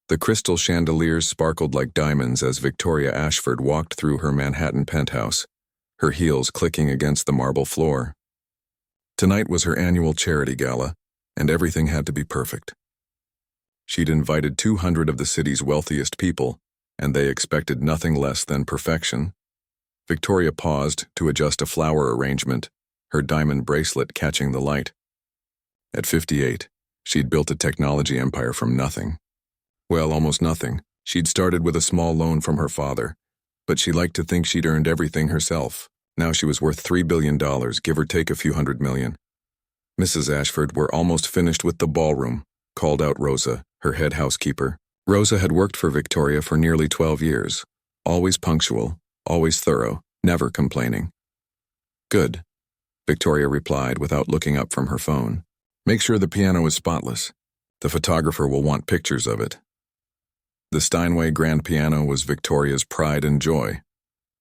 The crystal chandeliers sparkled like diamonds as Victoria Ashford walked through her Manhattan penthouse, her heels clicking against the marble floor. Tonight was her annual charity gala, and everything had to be perfect. She'd invited 200 of the city's wealthiest people, and they expected nothing less than perfection. Victoria paused to adjust a flower arrangement, her diamond bracelet catching the light. At 58, she'd built a technology empire from nothing. Well, almost nothing. She'd started with a small loan from her father, but she liked to think she'd earned everything herself. Now she was worth $3 billion, give or take a few $100 million. Mrs. Ashford were almost finished with the ballroom, called out Rosa, her head housekeeper. Rosa had worked for Victoria for nearly 12 years, always punctual, always thorough, never complaining. Good, Victoria replied without looking up from her phone. Make sure the piano is spotless. The photographer will want pictures of it. The Steinway grand piano was Victoria's pride and joy,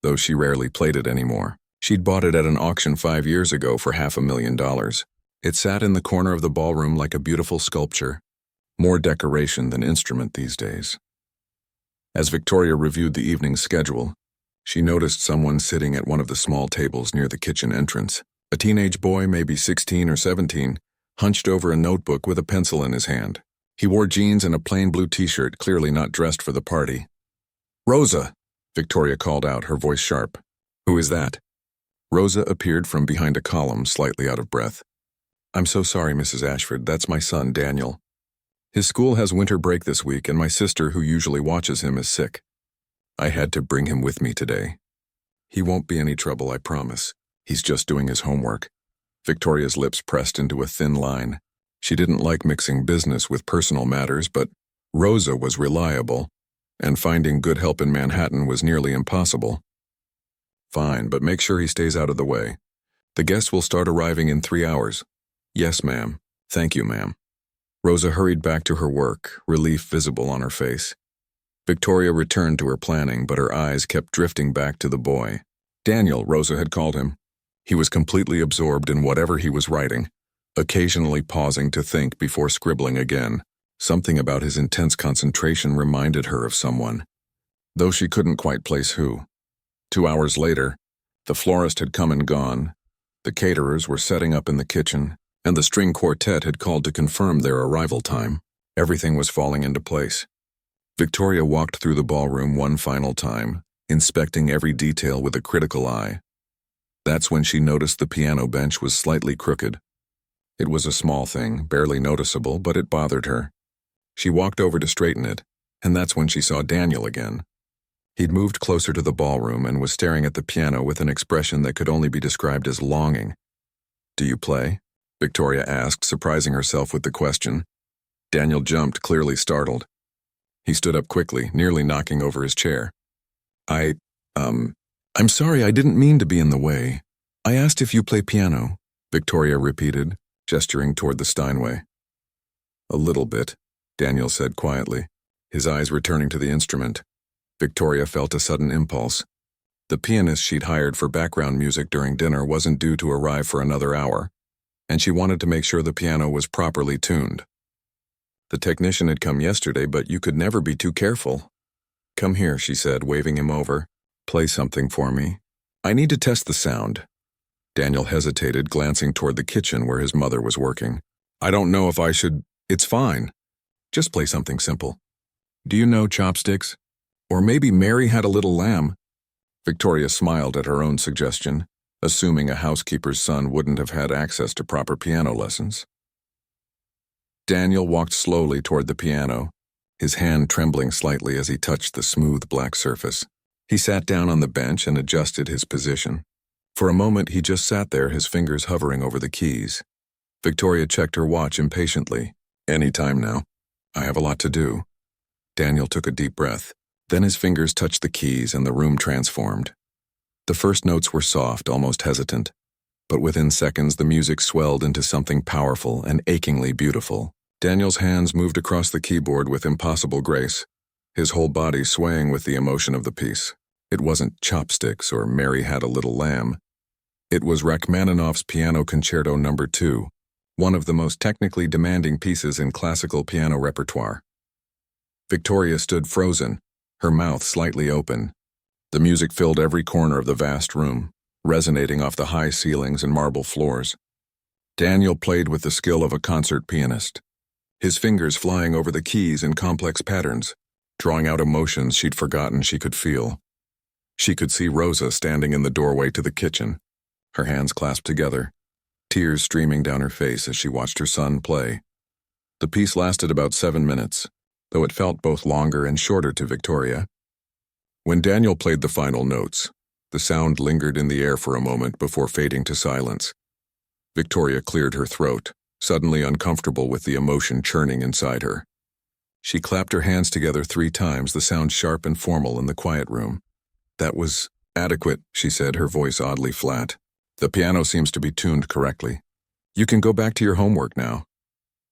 though she rarely played it anymore. She'd bought it at an auction 5 years ago for $500,000. It sat in the corner of the ballroom like a beautiful sculpture, more decoration than instrument these days. As Victoria reviewed the evening's schedule, she noticed someone sitting at one of the small tables near the kitchen entrance. A teenage boy, maybe 16 or 17, hunched over a notebook with a pencil in his hand. He wore jeans and a plain blue t-shirt, clearly not dressed for the party. "Rosa," Victoria called out, her voice sharp. "Who is that?" Rosa appeared from behind a column, slightly out of breath. "I'm so sorry, Mrs. Ashford. That's my son, Daniel. His school has winter break this week, and my sister, who usually watches him, is sick. I had to bring him with me today. He won't be any trouble, I promise. He's just doing his homework." Victoria's lips pressed into a thin line. She didn't like mixing business with personal matters, but Rosa was reliable, and finding good help in Manhattan was nearly impossible. "Fine, but make sure he stays out of the way. The guests will start arriving in 3 hours." "Yes, ma'am. Thank you, ma'am." Rosa hurried back to her work, relief visible on her face. Victoria returned to her planning, but her eyes kept drifting back to the boy. Daniel, Rosa had called him. He was completely absorbed in whatever he was writing, occasionally pausing to think before scribbling again. Something about his intense concentration reminded her of someone, though she couldn't quite place who. 2 hours later, the florist had come and gone, the caterers were setting up in the kitchen, and the string quartet had called to confirm their arrival time. Everything was falling into place. Victoria walked through the ballroom one final time, inspecting every detail with a critical eye. That's when she noticed the piano bench was slightly crooked. It was a small thing, barely noticeable, but it bothered her. She walked over to straighten it, and that's when she saw Daniel again. He'd moved closer to the ballroom and was staring at the piano with an expression that could only be described as longing. "Do you play?" Victoria asked, surprising herself with the question. Daniel jumped, clearly startled. He stood up quickly, nearly knocking over his chair. I'm sorry, I didn't mean to be in the way. I asked if you play piano," Victoria repeated, gesturing toward the Steinway. "A little bit," Daniel said quietly, his eyes returning to the instrument. Victoria felt a sudden impulse. The pianist she'd hired for background music during dinner wasn't due to arrive for another hour, and she wanted to make sure the piano was properly tuned. "The technician had come yesterday, but you could never be too careful." "Come here," she said, waving him over. "Play something for me. I need to test the sound." Daniel hesitated, glancing toward the kitchen where his mother was working. "I don't know if I should—" "It's fine. Just play something simple. Do you know Chopsticks? Or maybe Mary Had a Little Lamb?" Victoria smiled at her own suggestion, assuming a housekeeper's son wouldn't have had access to proper piano lessons. Daniel walked slowly toward the piano, his hand trembling slightly as he touched the smooth black surface. He sat down on the bench and adjusted his position. For a moment, he just sat there, his fingers hovering over the keys. Victoria checked her watch impatiently. "Any time now. I have a lot to do." Daniel took a deep breath. Then his fingers touched the keys and the room transformed. The first notes were soft, almost hesitant, but within seconds the music swelled into something powerful and achingly beautiful. Daniel's hands moved across the keyboard with impossible grace, his whole body swaying with the emotion of the piece. It wasn't Chopsticks or Mary Had a Little Lamb. It was Rachmaninoff's Piano Concerto No. 2, one of the most technically demanding pieces in classical piano repertoire. Victoria stood frozen, her mouth slightly open. The music filled every corner of the vast room, resonating off the high ceilings and marble floors. Daniel played with the skill of a concert pianist, his fingers flying over the keys in complex patterns, drawing out emotions she'd forgotten she could feel. She could see Rosa standing in the doorway to the kitchen, her hands clasped together, tears streaming down her face as she watched her son play. The piece lasted about 7 minutes, though it felt both longer and shorter to Victoria. When Daniel played the final notes, the sound lingered in the air for a moment before fading to silence. Victoria cleared her throat, suddenly uncomfortable with the emotion churning inside her. She clapped her hands together 3 times, the sound sharp and formal in the quiet room. "That was adequate," she said, her voice oddly flat. "The piano seems to be tuned correctly. You can go back to your homework now."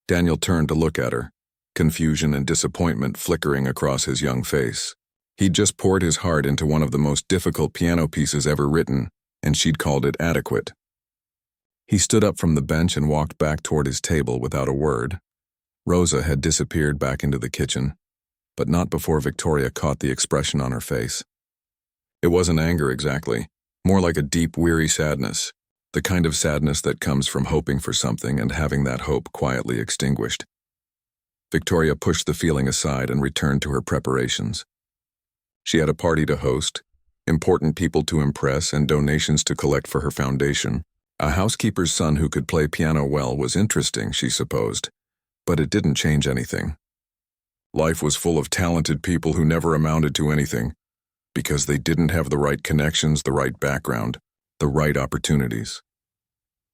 Daniel turned to look at her, confusion and disappointment flickering across his young face. He'd just poured his heart into one of the most difficult piano pieces ever written, and she'd called it adequate. He stood up from the bench and walked back toward his table without a word. Rosa had disappeared back into the kitchen, but not before Victoria caught the expression on her face. It wasn't anger exactly, more like a deep, weary sadness, the kind of sadness that comes from hoping for something and having that hope quietly extinguished. Victoria pushed the feeling aside and returned to her preparations. She had a party to host, important people to impress, and donations to collect for her foundation. A housekeeper's son who could play piano well was interesting, she supposed, but it didn't change anything. Life was full of talented people who never amounted to anything, because they didn't have the right connections, the right background, the right opportunities.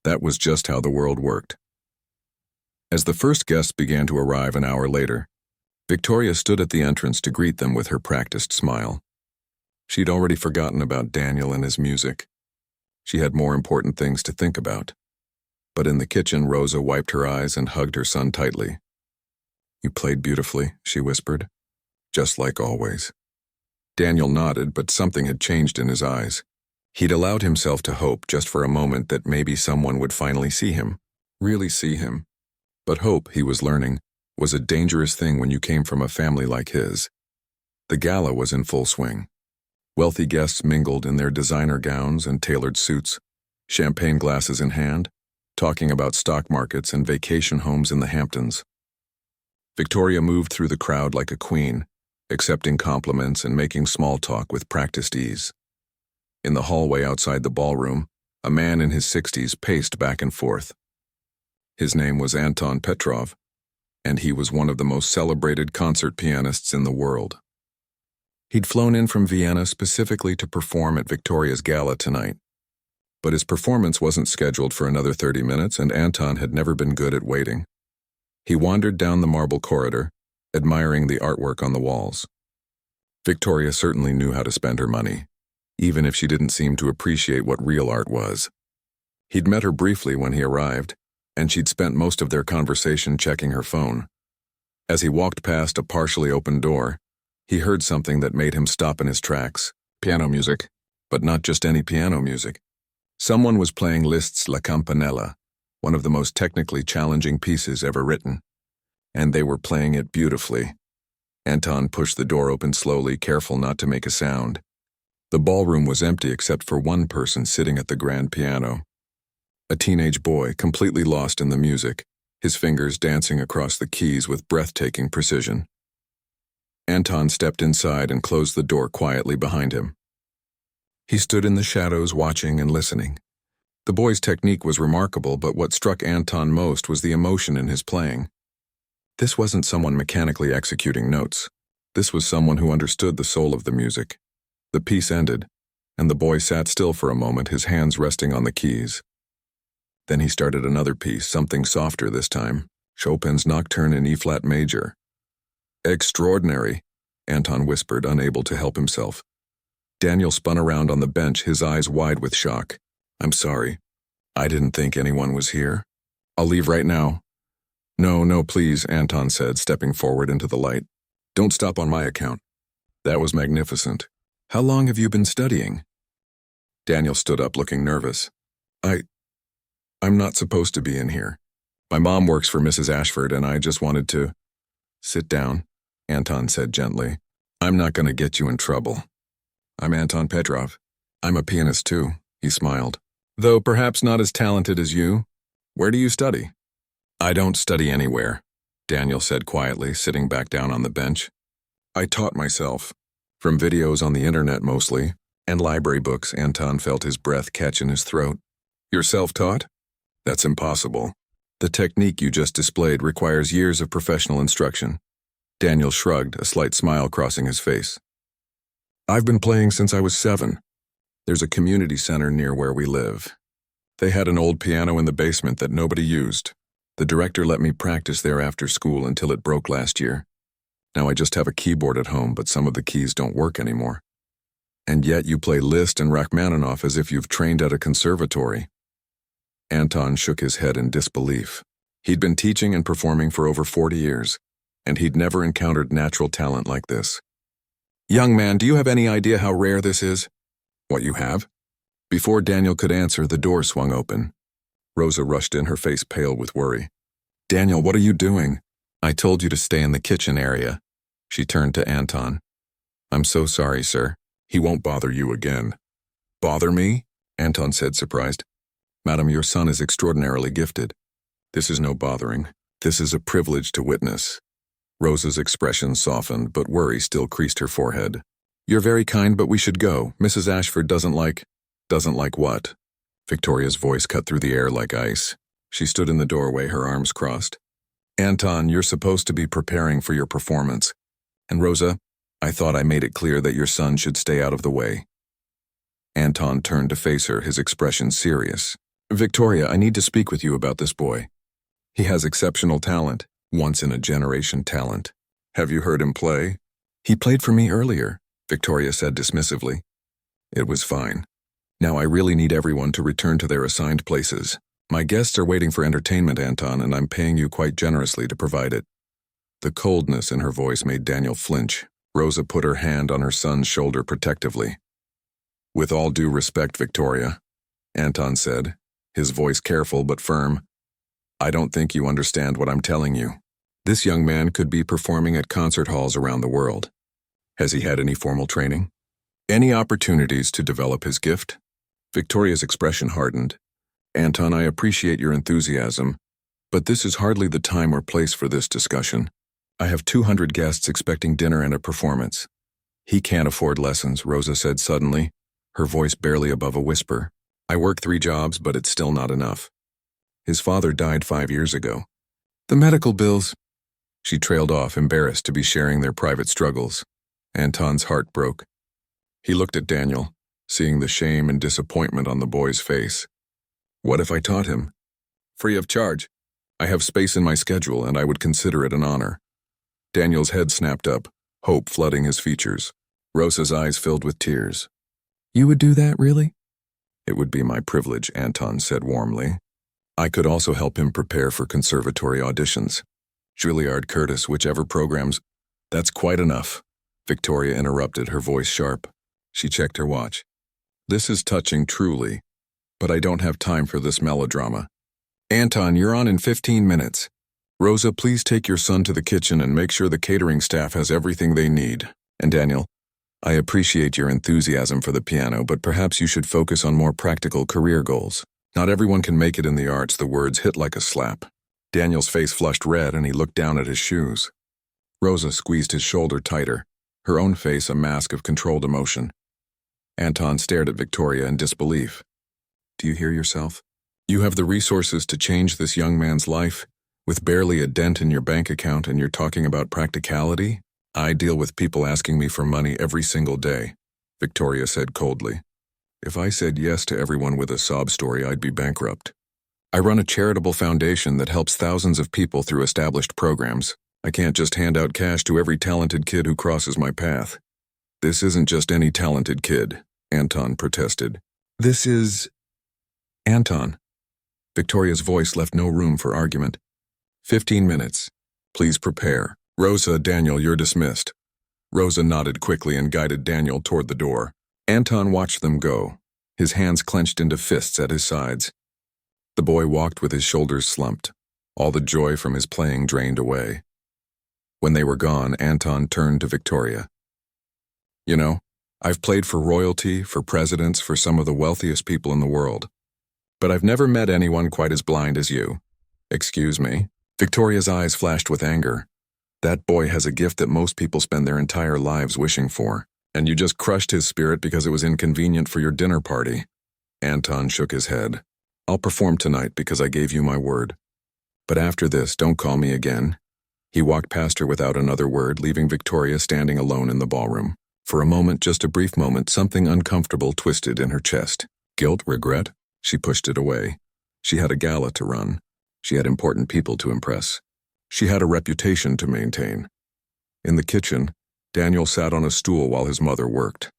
That was just how the world worked. As the first guests began to arrive an hour later, Victoria stood at the entrance to greet them with her practiced smile. She'd already forgotten about Daniel and his music. She had more important things to think about. But in the kitchen, Rosa wiped her eyes and hugged her son tightly. "You played beautifully," she whispered. "Just like always." Daniel nodded, but something had changed in his eyes. He'd allowed himself to hope just for a moment that maybe someone would finally see him, really see him. But hope, he was learning, was a dangerous thing when you came from a family like his. The gala was in full swing. Wealthy guests mingled in their designer gowns and tailored suits, champagne glasses in hand, talking about stock markets and vacation homes in the Hamptons. Victoria moved through the crowd like a queen, accepting compliments and making small talk with practiced ease. In the hallway outside the ballroom, a man in his 60s paced back and forth. His name was Anton Petrov, and he was one of the most celebrated concert pianists in the world. He'd flown in from Vienna specifically to perform at Victoria's gala tonight. But his performance wasn't scheduled for another 30 minutes, and Anton had never been good at waiting. He wandered down the marble corridor, admiring the artwork on the walls. Victoria certainly knew how to spend her money, even if she didn't seem to appreciate what real art was. He'd met her briefly when he arrived, and she'd spent most of their conversation checking her phone. As he walked past a partially open door, he heard something that made him stop in his tracks. Piano music, but not just any piano music. Someone was playing Liszt's La Campanella, one of the most technically challenging pieces ever written. And they were playing it beautifully. Anton pushed the door open slowly, careful not to make a sound. The ballroom was empty except for one person sitting at the grand piano. A teenage boy, completely lost in the music, his fingers dancing across the keys with breathtaking precision. Anton stepped inside and closed the door quietly behind him. He stood in the shadows watching and listening. The boy's technique was remarkable, but what struck Anton most was the emotion in his playing. This wasn't someone mechanically executing notes. This was someone who understood the soul of the music. The piece ended, and the boy sat still for a moment, his hands resting on the keys. Then he started another piece, something softer this time, Chopin's Nocturne in E-flat major. "Extraordinary," Anton whispered, unable to help himself. Daniel spun around on the bench, his eyes wide with shock. "I'm sorry. I didn't think anyone was here. I'll leave right now." No, please," Anton said, stepping forward into the light. "Don't stop on my account. That was magnificent. How long have you been studying?" Daniel stood up, looking nervous. I'm not supposed to be in here. My mom works for Mrs. Ashford, and I just wanted to..." "Sit down." Anton said gently. I'm not going to get you in trouble. I'm Anton Petrov. I'm a pianist too, he smiled. Though perhaps not as talented as you. Where do you study? I don't study anywhere, Daniel said quietly, sitting back down on the bench. I taught myself. From videos on the internet mostly, and library books. Anton felt his breath catch in his throat. You're self-taught? That's impossible. The technique you just displayed requires years of professional instruction. Daniel shrugged, a slight smile crossing his face. I've been playing since I was 7. There's a community center near where we live. They had an old piano in the basement that nobody used. The director let me practice there after school until it broke last year. Now I just have a keyboard at home, but some of the keys don't work anymore. And yet you play Liszt and Rachmaninoff as if you've trained at a conservatory. Anton shook his head in disbelief. He'd been teaching and performing for over 40 years, and he'd never encountered natural talent like this. Young man, do you have any idea how rare this is? What you have? Before Daniel could answer, the door swung open. Rosa rushed in, her face pale with worry. Daniel, what are you doing? I told you to stay in the kitchen area. She turned to Anton. I'm so sorry, sir. He won't bother you again. Bother me? Anton said, surprised. Madam, your son is extraordinarily gifted. This is no bothering. This is a privilege to witness. Rosa's expression softened, but worry still creased her forehead. You're very kind, but we should go. Mrs. Ashford doesn't like what? Victoria's voice cut through the air like ice. She stood in the doorway, her arms crossed. Anton, you're supposed to be preparing for your performance. And Rosa, I thought I made it clear that your son should stay out of the way. Anton turned to face her, his expression serious. Victoria, I need to speak with you about this boy. He has exceptional talent, once-in-a-generation talent. Have you heard him play? He played for me earlier, Victoria said dismissively. It was fine. Now I really need everyone to return to their assigned places. My guests are waiting for entertainment, Anton, and I'm paying you quite generously to provide it. The coldness in her voice made Daniel flinch. Rosa put her hand on her son's shoulder protectively. With all due respect, Victoria, Anton said, his voice careful but firm, I don't think you understand what I'm telling you. This young man could be performing at concert halls around the world. Has he had any formal training? Any opportunities to develop his gift? Victoria's expression hardened. Anton, I appreciate your enthusiasm, but this is hardly the time or place for this discussion. I have 200 guests expecting dinner and a performance. He can't afford lessons, Rosa said suddenly, her voice barely above a whisper. I work 3 jobs, but it's still not enough. His father died 5 years ago. The medical bills. She trailed off, embarrassed to be sharing their private struggles. Anton's heart broke. He looked at Daniel, seeing the shame and disappointment on the boy's face. What if I taught him? Free of charge. I have space in my schedule, and I would consider it an honor. Daniel's head snapped up, hope flooding his features. Rosa's eyes filled with tears. You would do that, really? It would be my privilege, Anton said warmly. I could also help him prepare for conservatory auditions. Juilliard, Curtis, whichever programs. That's quite enough. Victoria interrupted, her voice sharp. She checked her watch. This is touching, truly, but I don't have time for this melodrama. Anton, you're on in 15 minutes. Rosa, please take your son to the kitchen and make sure the catering staff has everything they need. And Daniel, I appreciate your enthusiasm for the piano, but perhaps you should focus on more practical career goals. Not everyone can make it in the arts, the words hit like a slap. Daniel's face flushed red and he looked down at his shoes. Rosa squeezed his shoulder tighter, her own face a mask of controlled emotion. Anton stared at Victoria in disbelief. Do you hear yourself? You have the resources to change this young man's life, with barely a dent in your bank account, and you're talking about practicality? I deal with people asking me for money every single day, Victoria said coldly. If I said yes to everyone with a sob story, I'd be bankrupt. I run a charitable foundation that helps thousands of people through established programs. I can't just hand out cash to every talented kid who crosses my path. This isn't just any talented kid, Anton protested. This is... Anton. Victoria's voice left no room for argument. 15 minutes. Please prepare. Rosa, Daniel, you're dismissed. Rosa nodded quickly and guided Daniel toward the door. Anton watched them go, his hands clenched into fists at his sides. The boy walked with his shoulders slumped, all the joy from his playing drained away. When they were gone, Anton turned to Victoria. You know, I've played for royalty, for presidents, for some of the wealthiest people in the world. But I've never met anyone quite as blind as you. Excuse me? Victoria's eyes flashed with anger. That boy has a gift that most people spend their entire lives wishing for, and you just crushed his spirit because it was inconvenient for your dinner party. Anton shook his head. I'll perform tonight because I gave you my word. But after this, don't call me again. He walked past her without another word, leaving Victoria standing alone in the ballroom. For a moment, just a brief moment, something uncomfortable twisted in her chest. Guilt, regret? She pushed it away. She had a gala to run. She had important people to impress. She had a reputation to maintain. In the kitchen, Daniel sat on a stool while his mother worked.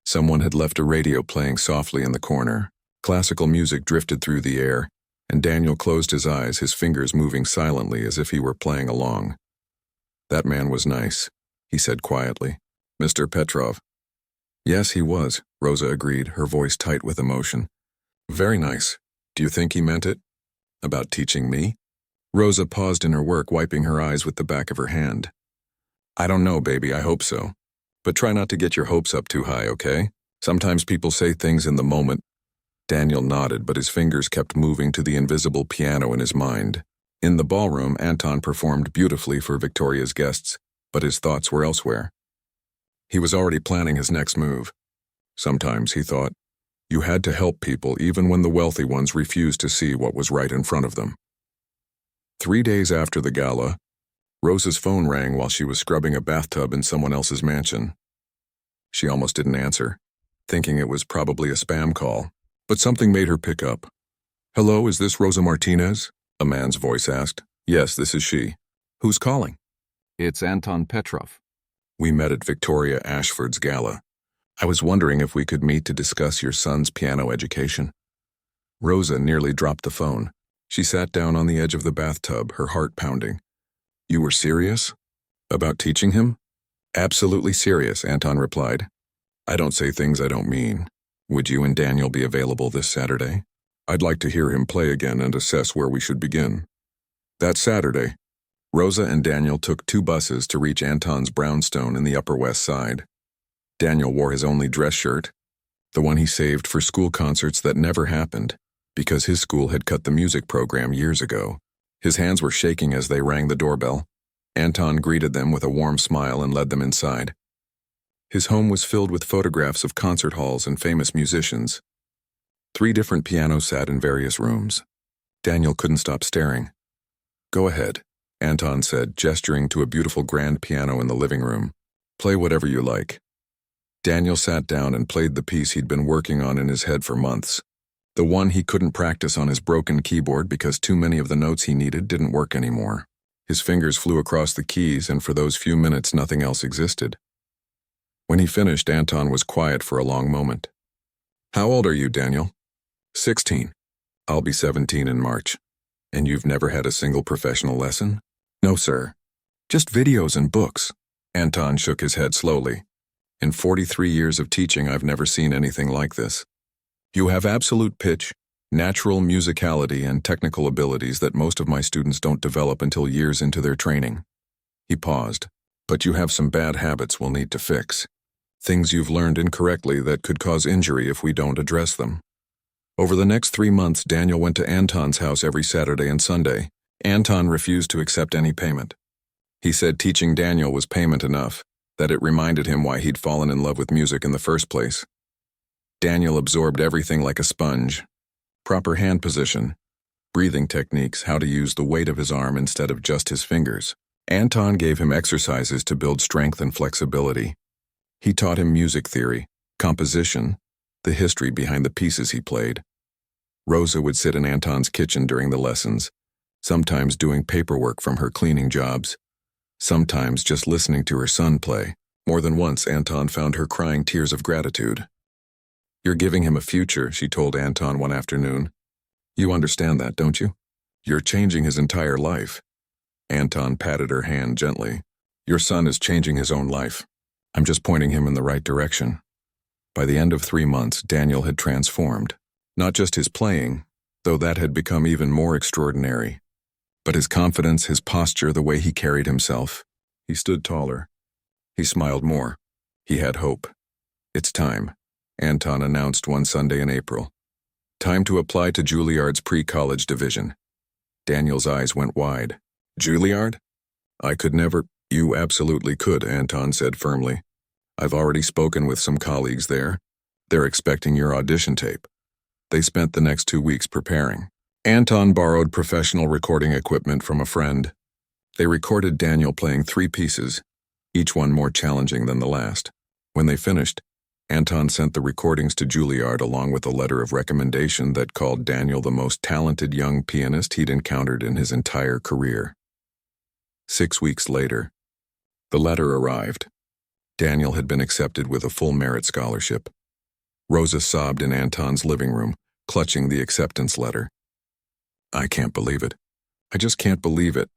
Someone had left a radio playing softly in the corner. Classical music drifted through the air, and Daniel closed his eyes, his fingers moving silently as if he were playing along. That man was nice, he said quietly. Mr. Petrov. Yes, he was, Rosa agreed, her voice tight with emotion. Very nice. Do you think he meant it? About teaching me? Rosa paused in her work, wiping her eyes with the back of her hand. I don't know, baby, I hope so. But try not to get your hopes up too high, okay? Sometimes people say things in the moment. Daniel nodded, but his fingers kept moving to the invisible piano in his mind. In the ballroom, Anton performed beautifully for Victoria's guests, but his thoughts were elsewhere. He was already planning his next move. Sometimes, he thought, you had to help people even when the wealthy ones refused to see what was right in front of them. 3 days after the gala, Rosa's phone rang while she was scrubbing a bathtub in someone else's mansion. She almost didn't answer, thinking it was probably a spam call, but something made her pick up. Hello, is this Rosa Martinez? A man's voice asked. Yes, this is she. Who's calling? It's Anton Petrov. We met at Victoria Ashford's gala. I was wondering if we could meet to discuss your son's piano education. Rosa nearly dropped the phone. She sat down on the edge of the bathtub, her heart pounding. You were serious? About teaching him? Absolutely serious, Anton replied. I don't say things I don't mean. Would you and Daniel be available this Saturday? I'd like to hear him play again and assess where we should begin. That Saturday, Rosa and Daniel took 2 buses to reach Anton's brownstone in the Upper West Side. Daniel wore his only dress shirt, the one he saved for school concerts that never happened, because his school had cut the music program years ago. His hands were shaking as they rang the doorbell. Anton greeted them with a warm smile and led them inside. His home was filled with photographs of concert halls and famous musicians. 3 different pianos sat in various rooms. Daniel couldn't stop staring. Go ahead, Anton said, gesturing to a beautiful grand piano in the living room. Play whatever you like. Daniel sat down and played the piece he'd been working on in his head for months. The one he couldn't practice on his broken keyboard because too many of the notes he needed didn't work anymore. His fingers flew across the keys, and for those few minutes nothing else existed. When he finished, Anton was quiet for a long moment. How old are you, Daniel? 16. I'll be 17 in March. And you've never had a single professional lesson? No, sir. Just videos and books. Anton shook his head slowly. In 43 years of teaching, I've never seen anything like this. You have absolute pitch, natural musicality, and technical abilities that most of my students don't develop until years into their training. He paused. But you have some bad habits we'll need to fix. Things you've learned incorrectly that could cause injury if we don't address them. Over the next 3 months, Daniel went to Anton's house every Saturday and Sunday. Anton refused to accept any payment. He said teaching Daniel was payment enough, that it reminded him why he'd fallen in love with music in the first place. Daniel absorbed everything like a sponge. Proper hand position, breathing techniques, how to use the weight of his arm instead of just his fingers. Anton gave him exercises to build strength and flexibility. He taught him music theory, composition, the history behind the pieces he played. Rosa would sit in Anton's kitchen during the lessons, sometimes doing paperwork from her cleaning jobs, sometimes just listening to her son play. More than once, Anton found her crying tears of gratitude. You're giving him a future, she told Anton one afternoon. You understand that, don't you? You're changing his entire life. Anton patted her hand gently. Your son is changing his own life. I'm just pointing him in the right direction. By the end of 3 months, Daniel had transformed. Not just his playing, though that had become even more extraordinary, but his confidence, his posture, the way he carried himself. He stood taller. He smiled more. He had hope. "It's time," Anton announced one Sunday in April. "Time to apply to Juilliard's pre-college division." Daniel's eyes went wide. "Juilliard? I could never—" "You absolutely could," Anton said firmly. "I've already spoken with some colleagues there. They're expecting your audition tape." They spent the next 2 weeks preparing. Anton borrowed professional recording equipment from a friend. They recorded Daniel playing 3 pieces, each one more challenging than the last. When they finished, Anton sent the recordings to Juilliard along with a letter of recommendation that called Daniel the most talented young pianist he'd encountered in his entire career. 6 weeks later, the letter arrived. Daniel had been accepted with a full merit scholarship. Rosa sobbed in Anton's living room, clutching the acceptance letter. "I can't believe it. I just can't believe it."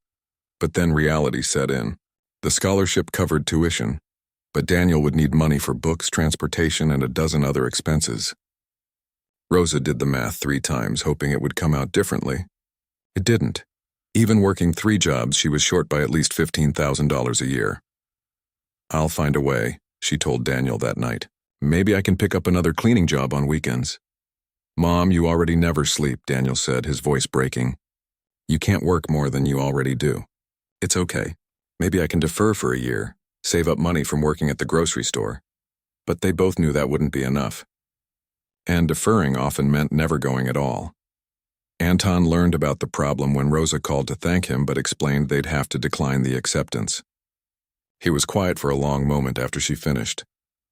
But then reality set in. The scholarship covered tuition, but Daniel would need money for books, transportation, and a dozen other expenses. Rosa did the math 3 times, hoping it would come out differently. It didn't. Even working 3 jobs, she was short by at least $15,000 a year. "I'll find a way," she told Daniel that night. "Maybe I can pick up another cleaning job on weekends." "Mom, you already never sleep," Daniel said, his voice breaking. "You can't work more than you already do." "It's okay. Maybe I can defer for a year, save up money from working at the grocery store." But they both knew that wouldn't be enough. And deferring often meant never going at all. Anton learned about the problem when Rosa called to thank him but explained they'd have to decline the acceptance. He was quiet for a long moment after she finished.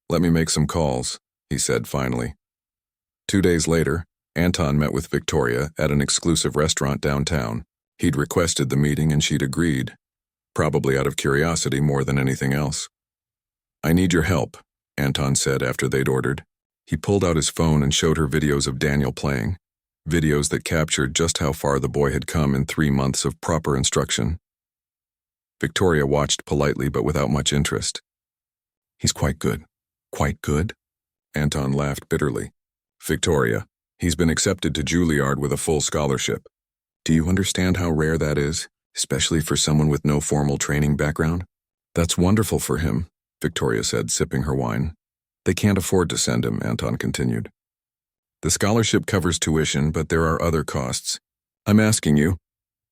"Let me make some calls," he said finally. 2 days later, Anton met with Victoria at an exclusive restaurant downtown. He'd requested the meeting and she'd agreed, probably out of curiosity more than anything else. "I need your help," Anton said after they'd ordered. He pulled out his phone and showed her videos of Daniel playing, videos that captured just how far the boy had come in 3 months of proper instruction. Victoria watched politely but without much interest. "He's quite good." "Quite good?" Anton laughed bitterly. "Victoria, he's been accepted to Juilliard with a full scholarship. Do you understand how rare that is, especially for someone with no formal training background?" "That's wonderful for him," Victoria said, sipping her wine. "They can't afford to send him," Anton continued. "The scholarship covers tuition, but there are other costs. I'm asking you,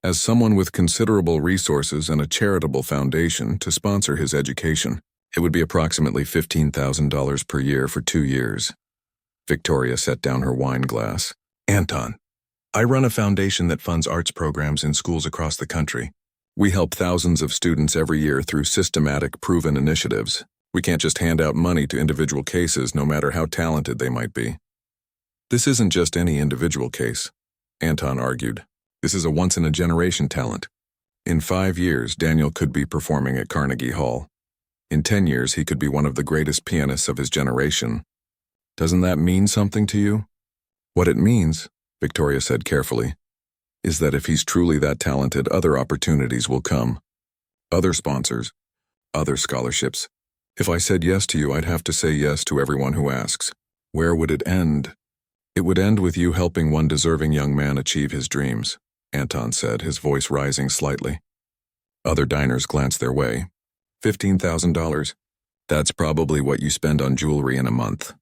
as someone with considerable resources and a charitable foundation, to sponsor his education. It would be approximately $15,000 per year for 2 years. Victoria set down her wine glass. "Anton, I run a foundation that funds arts programs in schools across the country. We help thousands of students every year through systematic, proven initiatives. We can't just hand out money to individual cases, no matter how talented they might be." "This isn't just any individual case," Anton argued. "This is a once-in-a-generation talent. In 5 years, Daniel could be performing at Carnegie Hall. In 10 years, he could be one of the greatest pianists of his generation. Doesn't that mean something to you?" "What it means," Victoria said carefully, "is that if he's truly that talented, other opportunities will come. Other sponsors, other scholarships. If I said yes to you, I'd have to say yes to everyone who asks. Where would it end?" "It would end with you helping one deserving young man achieve his dreams," Anton said, his voice rising slightly. Other diners glanced their way. $15,000. That's probably what you spend on jewelry in a month."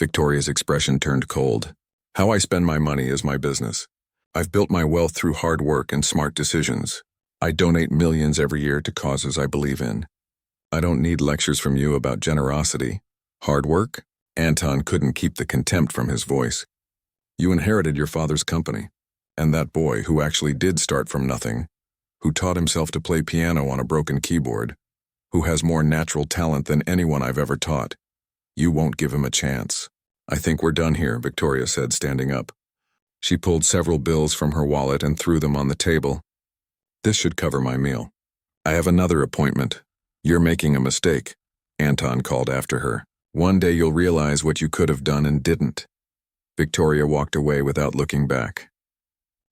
Victoria's expression turned cold. "How I spend my money is my business. I've built my wealth through hard work and smart decisions. I donate millions every year to causes I believe in. I don't need lectures from you about generosity. Hard work?" Anton couldn't keep the contempt from his voice. "You inherited your father's company, and that boy who actually did start from nothing, who taught himself to play piano on a broken keyboard, who has more natural talent than anyone I've ever taught. You won't give him a chance." "I think we're done here," Victoria said, standing up. She pulled several bills from her wallet and threw them on the table. "This should cover my meal. I have another appointment." "You're making a mistake," Anton called after her. "One day you'll realize what you could have done and didn't." Victoria walked away without looking back.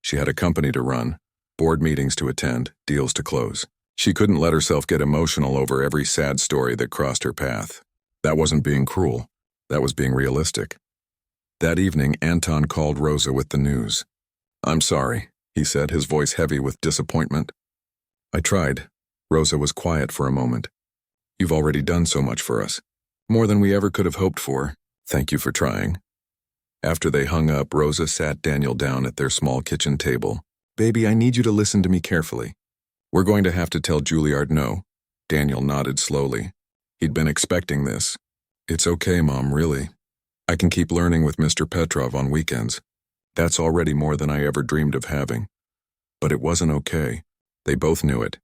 She had a company to run, board meetings to attend, deals to close. She couldn't let herself get emotional over every sad story that crossed her path. That wasn't being cruel. That was being realistic. That evening, Anton called Rosa with the news. "I'm sorry," he said, his voice heavy with disappointment. "I tried. Rosa was quiet for a moment. You've already done so much for us. More than we ever could have hoped for. Thank you for trying. After they hung up, Rosa sat Daniel down at their small kitchen table. Baby, I need you to listen to me carefully. We're going to have to tell Juilliard no. Daniel nodded slowly. He'd been expecting this. It's okay, Mom, really. I can keep learning with Mr. Petrov on weekends. That's already more than I ever dreamed of having. But it wasn't okay. They both knew it.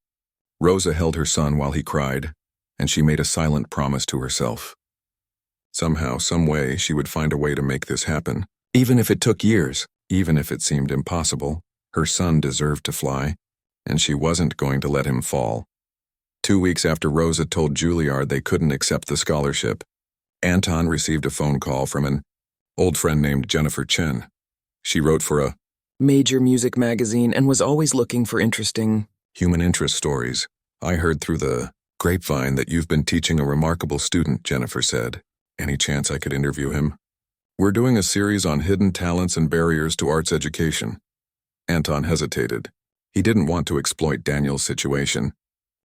Rosa held her son while he cried, and she made a silent promise to herself. Somehow, some way, she would find a way to make this happen. Even if it took years, even if it seemed impossible, her son deserved to fly, and she wasn't going to let him fall. 2 weeks after Rosa told Juilliard they couldn't accept the scholarship, Anton received a phone call from an old friend named Jennifer Chen. She wrote for a major music magazine and was always looking for interesting human interest stories. I heard through the grapevine that you've been teaching a remarkable student, Jennifer said. Any chance I could interview him? We're doing a series on hidden talents and barriers to arts education. Anton hesitated. He didn't want to exploit Daniel's situation.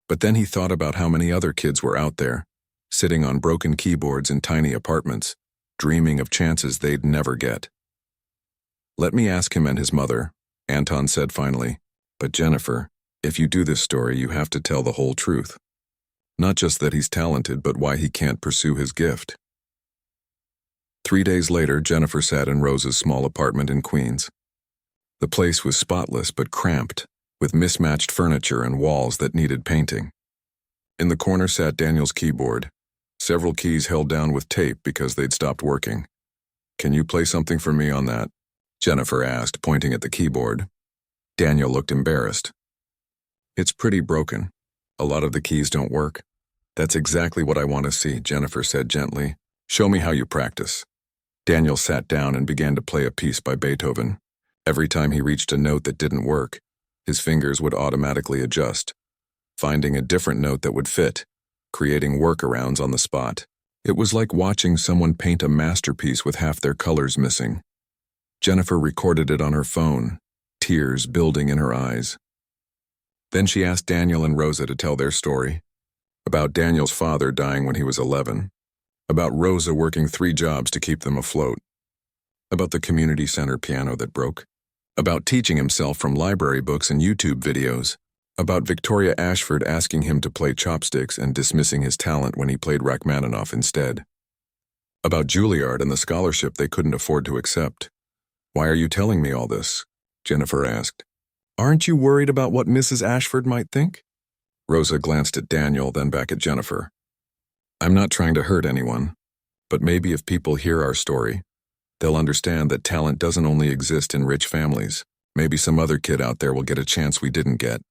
But then he thought about how many other kids were out there, sitting on broken keyboards in tiny apartments, dreaming of chances they'd never get. Let me ask him and his mother, Anton said finally. But Jennifer, if you do this story, you have to tell the whole truth. Not just that he's talented, but why he can't pursue his gift. 3 days later, Jennifer sat in Rosa's small apartment in Queens. The place was spotless but cramped, with mismatched furniture and walls that needed painting. In the corner sat Daniel's keyboard, several keys held down with tape because they'd stopped working. Can you play something for me on that? Jennifer asked, pointing at the keyboard. Daniel looked embarrassed. It's pretty broken. A lot of the keys don't work. That's exactly what I want to see, Jennifer said gently. Show me how you practice. Daniel sat down and began to play a piece by Beethoven. Every time he reached a note that didn't work, his fingers would automatically adjust, finding a different note that would fit, creating workarounds on the spot. It was like watching someone paint a masterpiece with half their colors missing. Jennifer recorded it on her phone, tears building in her eyes. Then she asked Daniel and Rosa to tell their story, about Daniel's father dying when he was 11, about Rosa working 3 jobs to keep them afloat, about the community center piano that broke, about teaching himself from library books and YouTube videos, about Victoria Ashford asking him to play chopsticks and dismissing his talent when he played Rachmaninoff instead, about Juilliard and the scholarship they couldn't afford to accept. Why are you telling me all this? Jennifer asked. Aren't you worried about what Mrs. Ashford might think? Rosa glanced at Daniel, then back at Jennifer. I'm not trying to hurt anyone, but maybe if people hear our story, they'll understand that talent doesn't only exist in rich families. Maybe some other kid out there will get a chance we didn't get.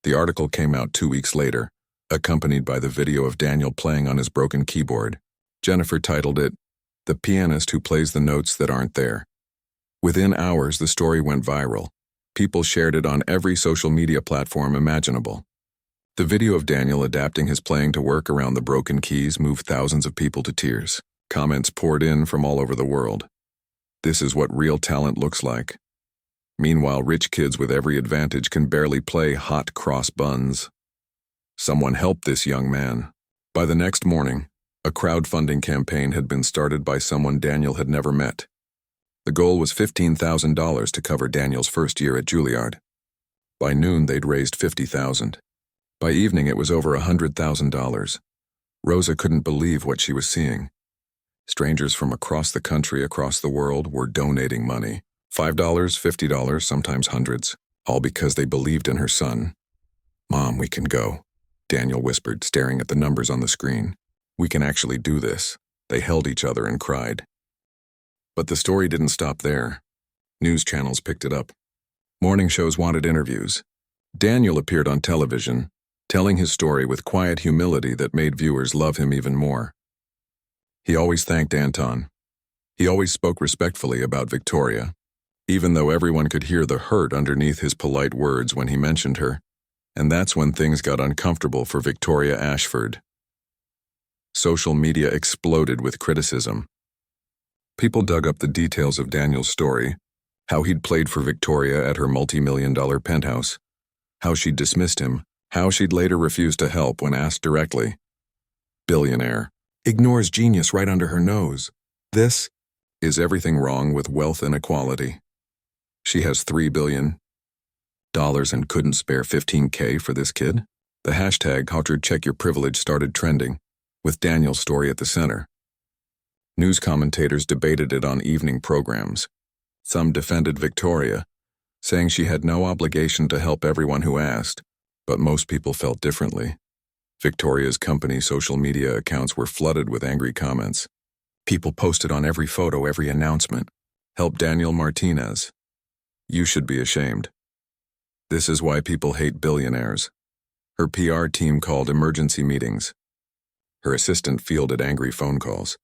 The article came out 2 weeks later, accompanied by the video of Daniel playing on his broken keyboard. Jennifer titled it, The Pianist Who Plays the Notes That Aren't There. Within hours, the story went viral. People shared it on every social media platform imaginable. The video of Daniel adapting his playing to work around the broken keys moved thousands of people to tears. Comments poured in from all over the world. This is what real talent looks like. Meanwhile, rich kids with every advantage can barely play hot cross buns. Someone helped this young man. By the next morning, a crowdfunding campaign had been started by someone Daniel had never met. The goal was $15,000 to cover Daniel's first year at Juilliard. By noon, they'd raised $50,000. By evening, it was over $100,000. Rosa couldn't believe what she was seeing. Strangers from across the country, across the world, were donating money. $5, $50, sometimes hundreds, all because they believed in her son. Mom, we can go, Daniel whispered, staring at the numbers on the screen. We can actually do this. They held each other and cried. But the story didn't stop there. News channels picked it up. Morning shows wanted interviews. Daniel appeared on television, telling his story with quiet humility that made viewers love him even more. He always thanked Anton. He always spoke respectfully about Victoria, even though everyone could hear the hurt underneath his polite words when he mentioned her. And that's when things got uncomfortable for Victoria Ashford. Social media exploded with criticism. People dug up the details of Daniel's story, how he'd played for Victoria at her multi-million-dollar penthouse, how she'd dismissed him, How she'd later refuse to help when asked directly. Billionaire. Ignores genius right under her nose. This is everything wrong with wealth inequality. She has $3 billion and couldn't spare $15K for this kid? The hashtag #HowToCheckYourPrivilege started trending, with Daniel's story at the center. News commentators debated it on evening programs. Some defended Victoria, saying she had no obligation to help everyone who asked, but most people felt differently. Victoria's company social media accounts were flooded with angry comments. People posted on every photo, every announcement, "Help Daniel Martinez. You should be ashamed." This is why people hate billionaires. Her PR team called emergency meetings. Her assistant fielded angry phone calls.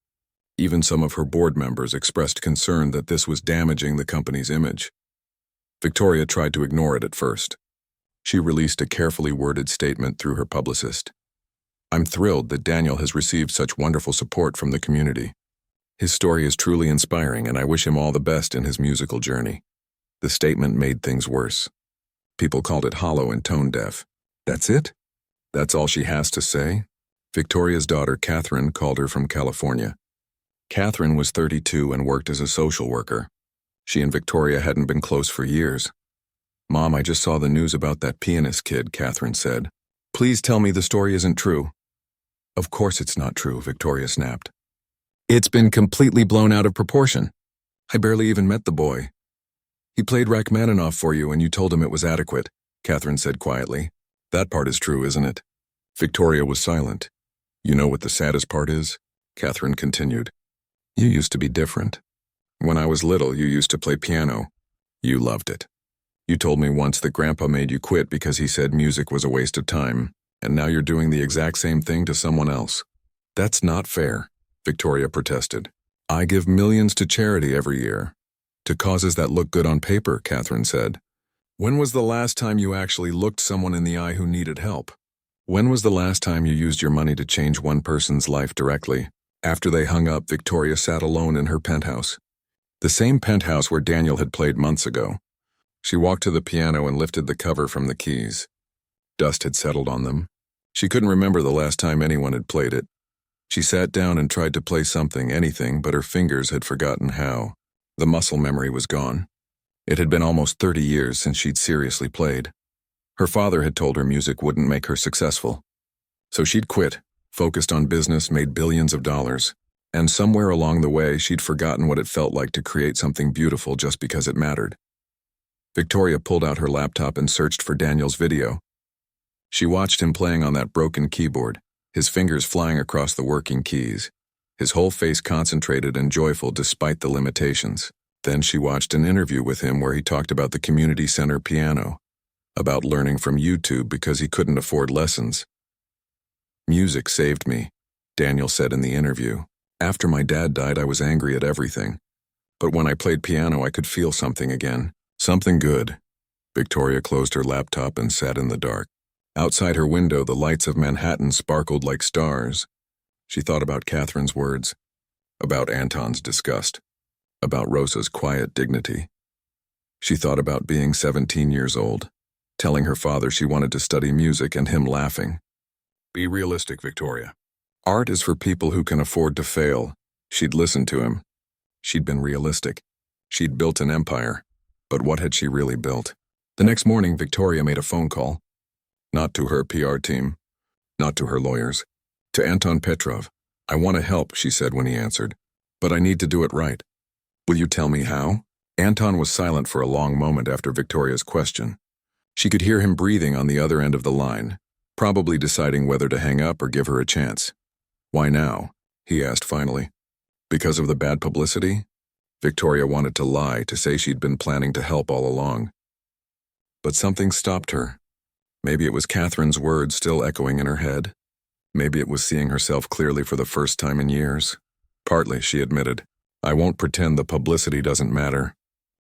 Even some of her board members expressed concern that this was damaging the company's image. Victoria tried to ignore it at first. She released a carefully worded statement through her publicist. "I'm thrilled that Daniel has received such wonderful support from the community. His story is truly inspiring, and I wish him all the best in his musical journey." The statement made things worse. People called it hollow and tone-deaf. That's it? That's all she has to say? Victoria's daughter, Catherine, called her from California. Catherine was 32 and worked as a social worker. She and Victoria hadn't been close for years. "Mom, I just saw the news about that pianist kid," Catherine said. "Please tell me the story isn't true." "Of course it's not true," Victoria snapped. "It's been completely blown out of proportion. I barely even met the boy." "He played Rachmaninoff for you and you told him it was adequate," Catherine said quietly. "That part is true, isn't it?" Victoria was silent. "You know what the saddest part is?" Catherine continued. "You used to be different. When I was little, you used to play piano. You loved it. You told me once that Grandpa made you quit because he said music was a waste of time, and now you're doing the exact same thing to someone else." "That's not fair," Victoria protested. "I give millions to charity every year. To causes that look good on paper," Catherine said. "When was the last time you actually looked someone in the eye who needed help? When was the last time you used your money to change one person's life directly?" After they hung up, Victoria sat alone in her penthouse. The same penthouse where Daniel had played months ago. She walked to the piano and lifted the cover from the keys. Dust had settled on them. She couldn't remember the last time anyone had played it. She sat down and tried to play something, anything, but her fingers had forgotten how. The muscle memory was gone. It had been almost 30 years since she'd seriously played. Her father had told her music wouldn't make her successful. So she'd quit, focused on business, made billions of dollars. And somewhere along the way, she'd forgotten what it felt like to create something beautiful just because it mattered. Victoria pulled out her laptop and searched for Daniel's video. She watched him playing on that broken keyboard, his fingers flying across the working keys, his whole face concentrated and joyful despite the limitations. Then she watched an interview with him where he talked about the community center piano, about learning from YouTube because he couldn't afford lessons. "Music saved me," Daniel said in the interview. "After my dad died, I was angry at everything. But when I played piano, I could feel something again. Something good." Victoria closed her laptop and sat in the dark. Outside her window, the lights of Manhattan sparkled like stars. She thought about Catherine's words, about Anton's disgust, about Rosa's quiet dignity. She thought about being 17 years old, telling her father she wanted to study music and him laughing. "Be realistic, Victoria. Art is for people who can afford to fail." She'd listened to him. She'd been realistic. She'd built an empire. But what had she really built? The next morning, Victoria made a phone call. Not to her PR team, not to her lawyers, to Anton Petrov. "I want to help," she said when he answered, "but I need to do it right. Will you tell me how?" Anton was silent for a long moment after Victoria's question. She could hear him breathing on the other end of the line, probably deciding whether to hang up or give her a chance. "Why now?" he asked finally. "Because of the bad publicity?" Victoria wanted to lie, to say she'd been planning to help all along. But something stopped her. Maybe it was Catherine's words still echoing in her head. Maybe it was seeing herself clearly for the first time in years. Partly, she admitted. "I won't pretend the publicity doesn't matter.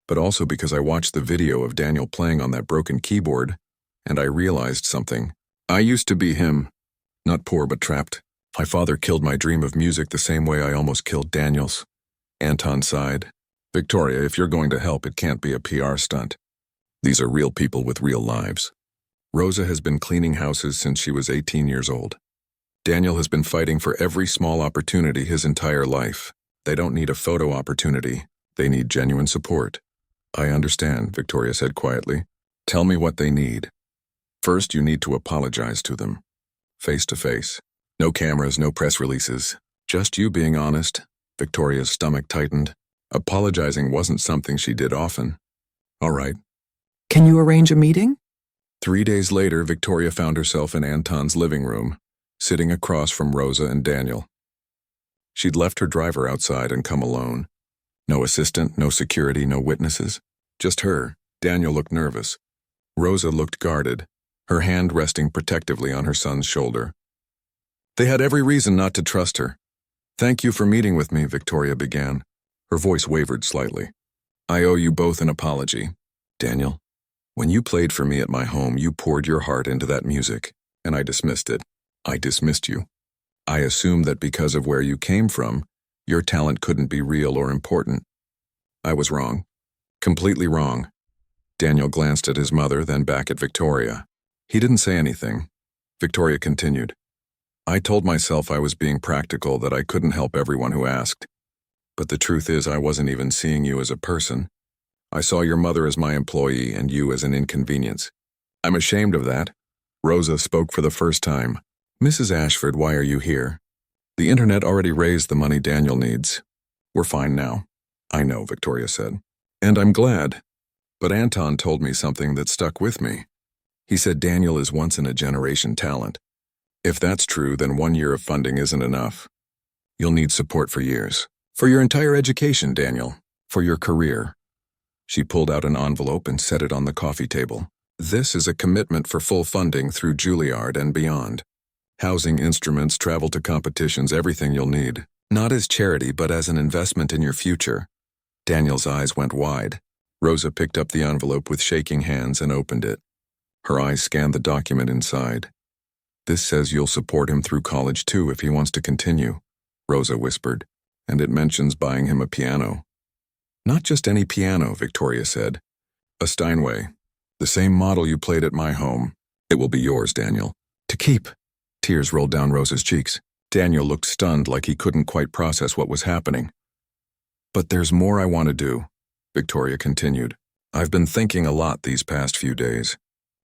But also because I watched the video of Daniel playing on that broken keyboard, and I realized something. I used to be him. Not poor but trapped. My father killed my dream of music the same way I almost killed Daniel's." Anton sighed. "Victoria, if you're going to help, it can't be a PR stunt. These are real people with real lives. Rosa has been cleaning houses since she was 18 years old. Daniel has been fighting for every small opportunity his entire life. They don't need a photo opportunity. They need genuine support. I understand, Victoria said quietly. Tell me what they need. First, you need to apologize to them. Face to face. No cameras, no press releases. Just you being honest. Victoria's stomach tightened. Apologizing wasn't something she did often. All right. Can you arrange a meeting? 3 days later, Victoria found herself in Anton's living room, sitting across from Rosa and Daniel. She'd left her driver outside and come alone. No assistant, no security, no witnesses. Just her. Daniel looked nervous. Rosa looked guarded, her hand resting protectively on her son's shoulder. They had every reason not to trust her. Thank you for meeting with me, Victoria began. Her voice wavered slightly. I owe you both an apology. Daniel, when you played for me at my home, you poured your heart into that music, and I dismissed it. I dismissed you. I assumed that because of where you came from, your talent couldn't be real or important. I was wrong. Completely wrong. Daniel glanced at his mother, then back at Victoria. He didn't say anything. Victoria continued. I told myself I was being practical, that I couldn't help everyone who asked. But the truth is I wasn't even seeing you as a person. I saw your mother as my employee and you as an inconvenience. I'm ashamed of that. Rosa spoke for the first time. Mrs. Ashford, why are you here? The internet already raised the money Daniel needs. We're fine now. I know, Victoria said. And I'm glad. But Anton told me something that stuck with me. He said Daniel is once-in-a-generation talent. If that's true, then 1 year of funding isn't enough. You'll need support for years. For your entire education, Daniel. For your career. She pulled out an envelope and set it on the coffee table. This is a commitment for full funding through Juilliard and beyond. Housing, instruments, travel to competitions, everything you'll need. Not as charity, but as an investment in your future. Daniel's eyes went wide. Rosa picked up the envelope with shaking hands and opened it. Her eyes scanned the document inside. This says you'll support him through college too if he wants to continue, Rosa whispered, and it mentions buying him a piano. Not just any piano, Victoria said. A Steinway. The same model you played at my home. It will be yours, Daniel. To keep. Tears rolled down Rosa's cheeks. Daniel looked stunned, like he couldn't quite process what was happening. But there's more I want to do, Victoria continued. I've been thinking a lot these past few days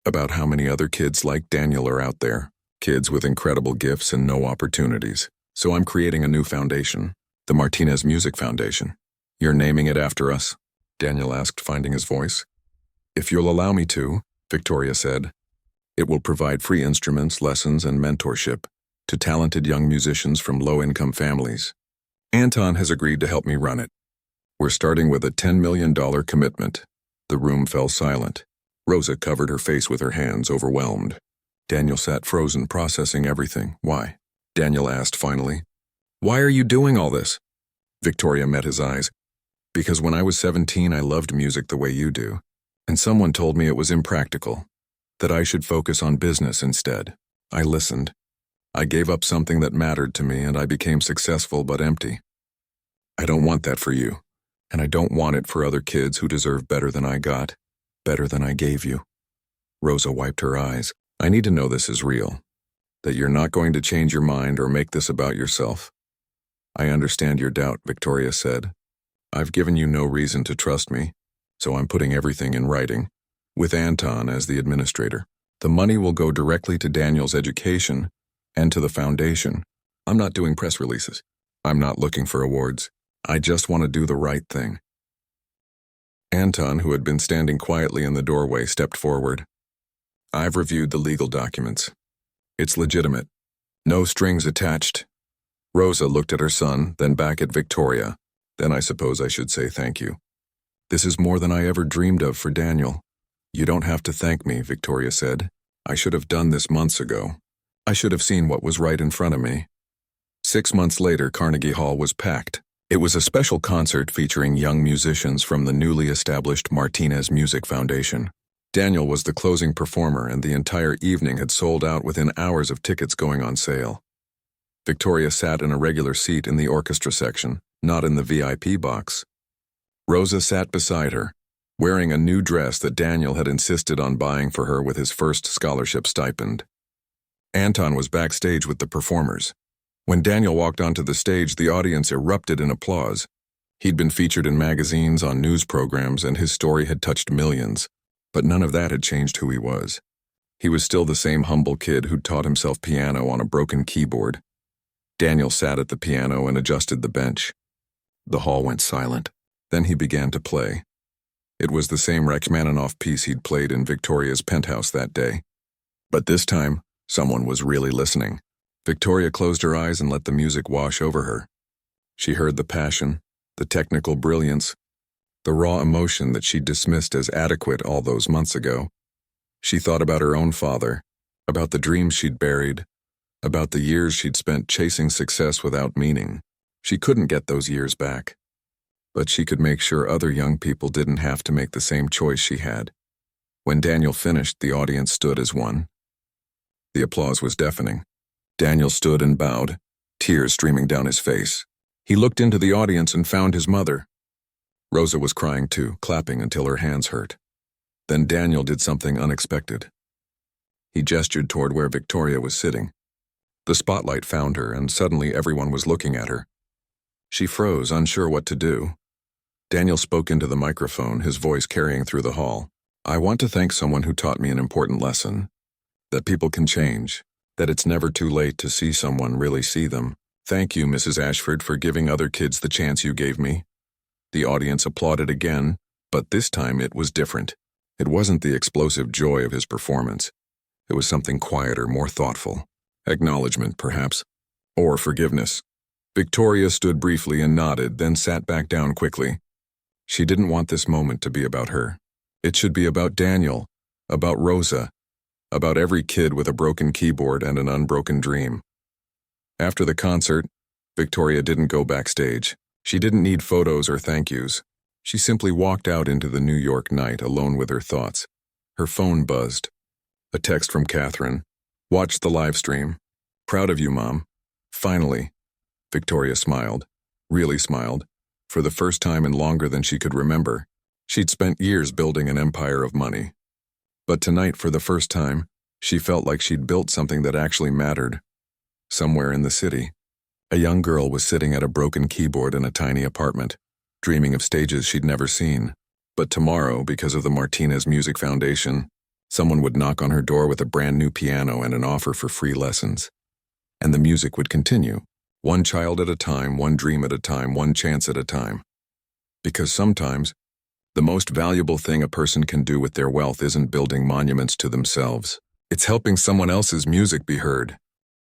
about how many other kids like Daniel are out there, kids with incredible gifts and no opportunities. So I'm creating a new foundation, the Martinez Music Foundation. You're naming it after us? Daniel asked, finding his voice. If you'll allow me to, Victoria said. It will provide free instruments, lessons, and mentorship to talented young musicians from low-income families. Anton has agreed to help me run it. We're starting with a $10 million commitment. The room fell silent. Rosa covered her face with her hands, overwhelmed. Daniel sat frozen, processing everything. Why? Daniel asked finally. Why are you doing all this? Victoria met his eyes. Because when I was 17, I loved music the way you do. And someone told me it was impractical, that I should focus on business instead. I listened. I gave up something that mattered to me, and I became successful but empty. I don't want that for you, and I don't want it for other kids who deserve better than I got, better than I gave you. Rosa wiped her eyes. I need to know this is real, that you're not going to change your mind or make this about yourself. I understand your doubt, Victoria said. I've given you no reason to trust me, so I'm putting everything in writing, with Anton as the administrator. The money will go directly to Daniel's education and to the foundation. I'm not doing press releases. I'm not looking for awards. I just want to do the right thing. Anton, who had been standing quietly in the doorway, stepped forward. I've reviewed the legal documents. It's legitimate. No strings attached. Rosa looked at her son, then back at Victoria. Then I suppose I should say thank you. This is more than I ever dreamed of for Daniel. You don't have to thank me, Victoria said. I should have done this months ago. I should have seen what was right in front of me. 6 months later, Carnegie Hall was packed. It was a special concert featuring young musicians from the newly established Martinez Music Foundation. Daniel was the closing performer, and the entire evening had sold out within hours of tickets going on sale. Victoria sat in a regular seat in the orchestra section, not in the VIP box. Rosa sat beside her, wearing a new dress that Daniel had insisted on buying for her with his first scholarship stipend. Anton was backstage with the performers. When Daniel walked onto the stage, the audience erupted in applause. He'd been featured in magazines, on news programs, and his story had touched millions, but none of that had changed who he was. He was still the same humble kid who'd taught himself piano on a broken keyboard. Daniel sat at the piano and adjusted the bench. The hall went silent. Then he began to play. It was the same Rachmaninoff piece he'd played in Victoria's penthouse that day. But this time, someone was really listening. Victoria closed her eyes and let the music wash over her. She heard the passion, the technical brilliance, the raw emotion that she'd dismissed as adequate all those months ago. She thought about her own father, about the dreams she'd buried, about the years she'd spent chasing success without meaning. She couldn't get those years back, but she could make sure other young people didn't have to make the same choice she had. When Daniel finished, the audience stood as one. The applause was deafening. Daniel stood and bowed, tears streaming down his face. He looked into the audience and found his mother. Rosa was crying too, clapping until her hands hurt. Then Daniel did something unexpected. He gestured toward where Victoria was sitting. The spotlight found her, and suddenly everyone was looking at her. She froze, unsure what to do. Daniel spoke into the microphone, his voice carrying through the hall. "I want to thank someone who taught me an important lesson. That people can change. That it's never too late to see someone really see them. Thank you, Mrs. Ashford, for giving other kids the chance you gave me." The audience applauded again, but this time it was different. It wasn't the explosive joy of his performance. It was something quieter, more thoughtful. Acknowledgement, perhaps. Or forgiveness. Victoria stood briefly and nodded, then sat back down quickly. She didn't want this moment to be about her. It should be about Daniel, about Rosa, about every kid with a broken keyboard and an unbroken dream. After the concert, Victoria didn't go backstage. She didn't need photos or thank yous. She simply walked out into the New York night alone with her thoughts. Her phone buzzed. A text from Catherine. "Watched the live stream. Proud of you, Mom." Finally. Victoria smiled. Really smiled. For the first time in longer than she could remember. She'd spent years building an empire of money. But tonight, for the first time, she felt like she'd built something that actually mattered. Somewhere in the city, a young girl was sitting at a broken keyboard in a tiny apartment, dreaming of stages she'd never seen. But tomorrow, because of the Martinez Music Foundation, someone would knock on her door with a brand new piano and an offer for free lessons. And the music would continue, one child at a time, one dream at a time, one chance at a time. Because sometimes, the most valuable thing a person can do with their wealth isn't building monuments to themselves. It's helping someone else's music be heard.